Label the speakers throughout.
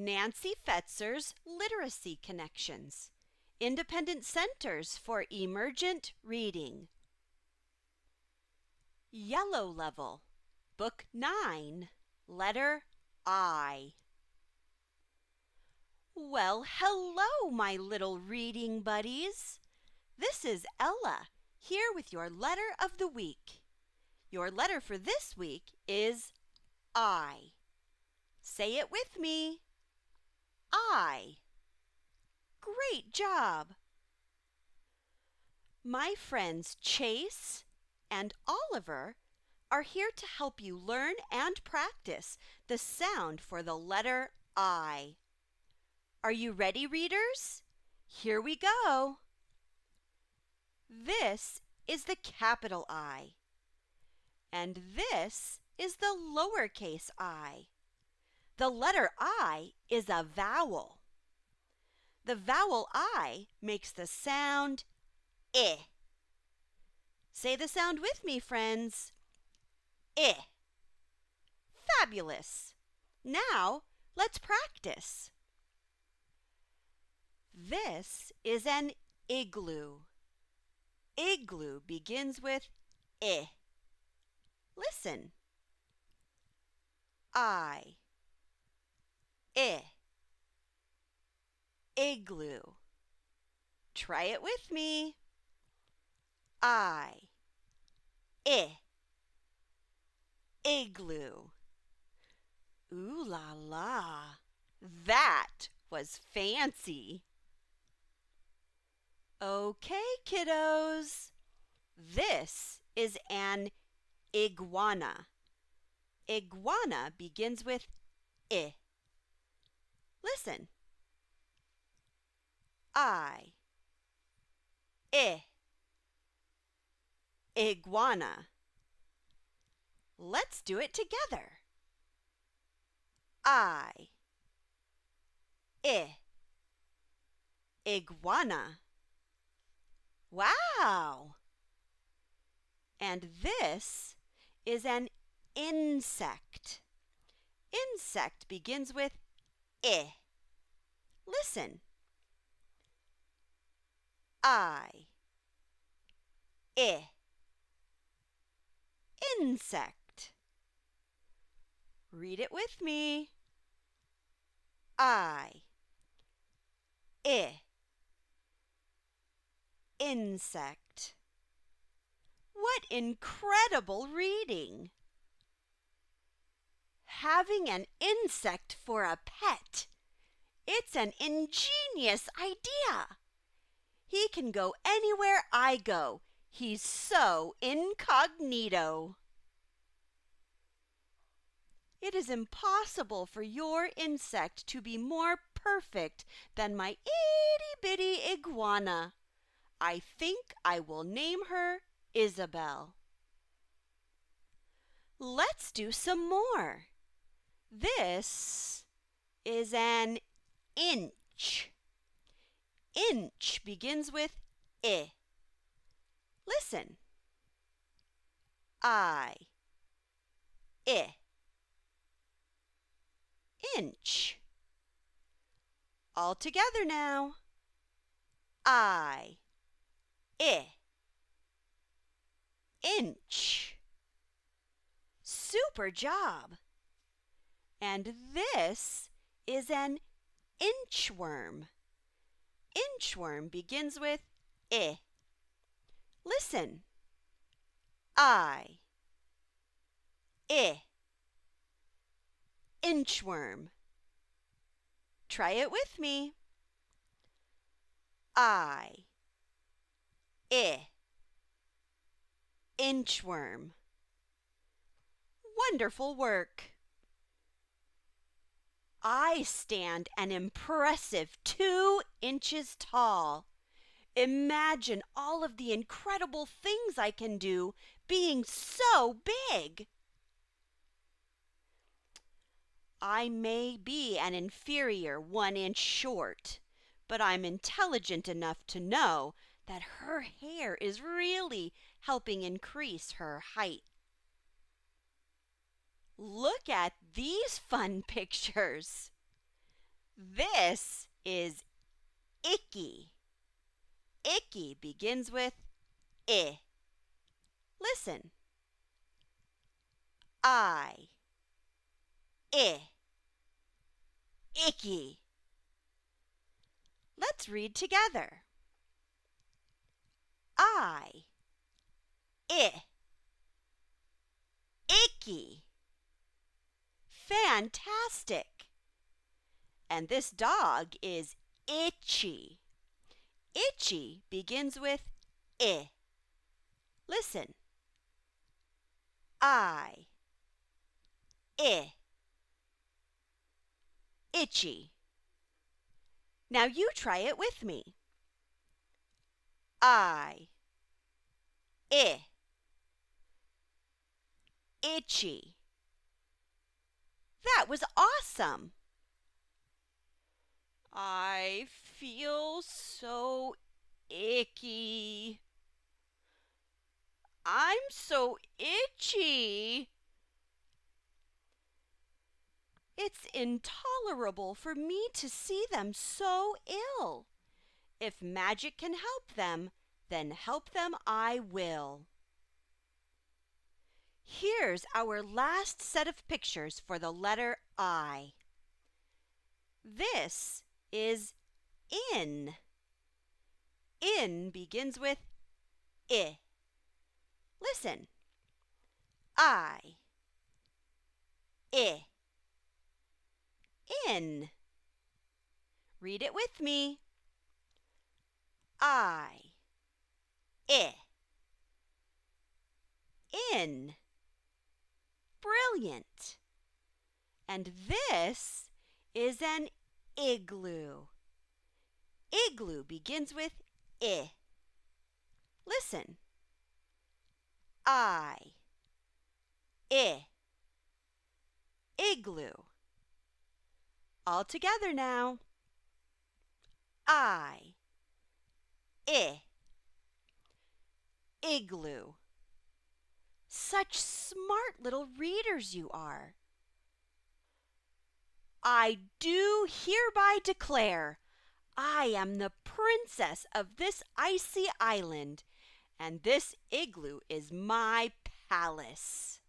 Speaker 1: Nancy Fetzer's Literacy Connections, Independent Centers for Emergent Reading. Yellow Level, Book 9, Letter I. Well, hello, my little reading buddies. This is Ella, here with your letter of the week. Your letter for this week is I. Say it with me. I. Great job! My friends Chase and Oliver are here to help you learn and practice the sound for the letter I. Are you ready, readers? Here we go. This is the capital I, and this is the lowercase I. The letter I is a vowel. The vowel I makes the sound I. Say the sound with me, friends. I. Fabulous! Now, let's practice. This is an igloo. Igloo begins with I. Listen. I. Igloo. Try it with me. I. Igloo. Ooh la la. That was fancy. Okay, kiddos. This is an iguana. Iguana begins with I. Listen. I. Iguana. Let's do it together. I. Iguana. Wow! And this is an insect. Insect begins with I. Listen. I. Insect. Read it with me. I. Insect. What incredible reading! Having an insect for a pet. It's an ingenious idea. He can go anywhere I go. He's so incognito. It is impossible for your insect to be more perfect than my itty-bitty iguana. I think I will name her Isabel. Let's do some more. This is an inch. Inch begins with I. Listen. I. Inch. All together now. I. Inch. Super job. And this is an inchworm. Inchworm begins with I. Listen. I. Inchworm. Try it with me. I. Inchworm. Wonderful work. I stand an impressive 2 inches tall. Imagine all of the incredible things I can do being so big. I may be an inferior 1 inch short, but I'm intelligent enough to know that her hair is really helping increase her height. Look at these fun pictures. This is icky. Icky begins with I. Listen. I. Icky. Let's read together. I. Icky. Fantastic. And this dog is itchy. Itchy begins with I. Listen. I. Itchy. Now you try it with me. I. Itchy. That was awesome. I feel so icky. I'm so itchy. It's intolerable for me to see them so ill. If magic can help them, then help them I will. Here's our last set of pictures for the letter I. This is in. In begins with I. Listen. I. In. Read it with me. I. In. Brilliant. And this is an igloo. Igloo begins with I. Listen. I. Igloo. All together now. I. Igloo. Such smart little readers you are. I do hereby declare I am the princess of this icy island, and this igloo is my palace.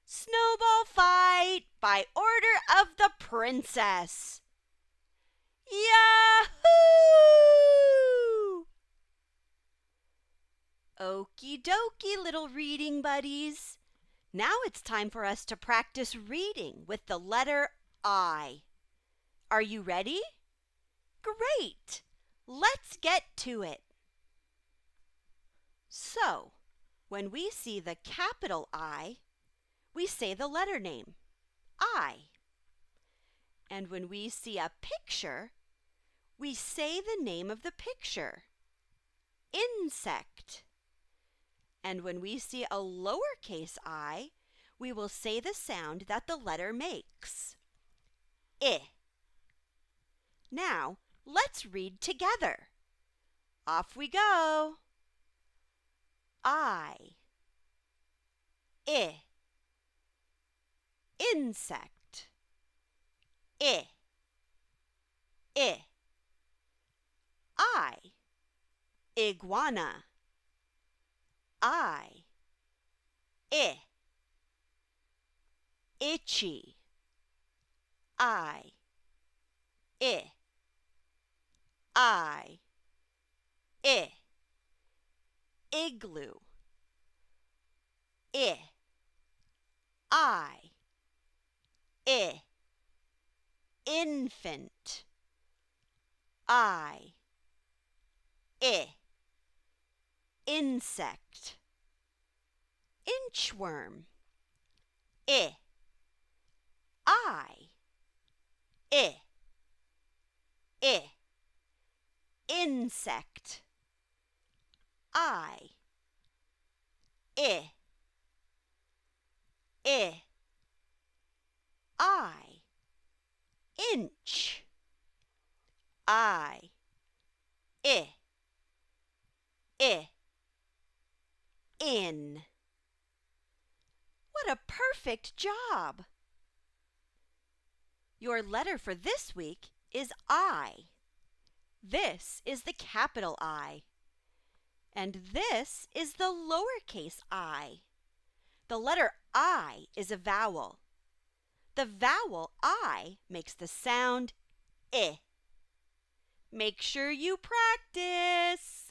Speaker 1: Snowball fight by order of the princess. Yahoo! Okie dokie, little reading buddies. Now it's time for us to practice reading with the letter I. Are you ready? Great! Let's get to it. So, when we see the capital I, we say the letter name, I. And when we see a picture, we say the name of the picture, insect. And when we see a lowercase I, we will say the sound that the letter makes, I. Now, let's read together. Off we go. I. Insect. I. Iguana. I. Itchy. I. Igloo. I. Infant. I. Insect. Inchworm. I. Insect. I. Inch. I. In. What a perfect job! Your letter for this week is I. This is the capital I. And this is the lowercase I. The letter I is a vowel. The vowel I makes the sound I. Make sure you practice.